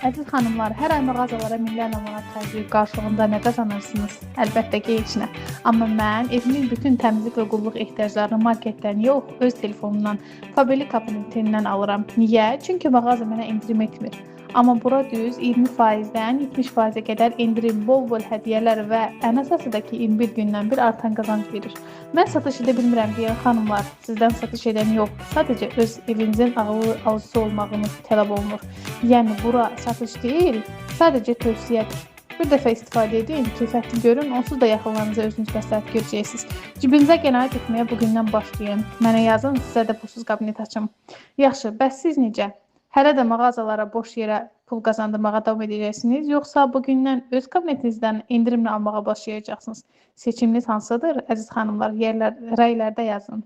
Əziz xanımlar, hər ay mağazalara minlərlə manat xərcləyib qarşılığında nə qazanırsınız? Əlbəttə ki, heç nə. Amma mən evimin bütün təmizlik və qulluq ehtiyaclarını marketdən yox, öz telefonumdan, kabeli kabinetindən alıram. Niyə? Çünki mağaza mənə endirim etmir. Amma bura düz 20%-dən 70%-ə qədər endirim, bol-bol hədiyyələr və ən əsası da ki, 21 gündən bir artan qazanc verir. Mən satış edə bilmirəm deyən xanımlar, sizdən satış edən yox, sadəcə öz evinizin ağıllı alıcısı olmağınız tələb olunur. Yəni bura satış deyil, sadəcə tövsiyədir. Bir dəfə istifadə edin, keyfiyyətli görün, onsuz da yaxınlarınıza özünüz məsləhət görəcəksiniz. Cibinizə qənaət etməyə bugündən başlayın. Mənə yazın, sizə də pulsuz kabinet açım. Yaxşı, bəs siz necə? Hələ də mağazalara boş yerə pul qazandırmağa davam edəcəksiniz, yoxsa bugündən öz kabinetinizdən endirimlə almağa başlayacaqsınız? Seçiminiz hansıdır, əziz xanımlar? Rəylərdə yazın.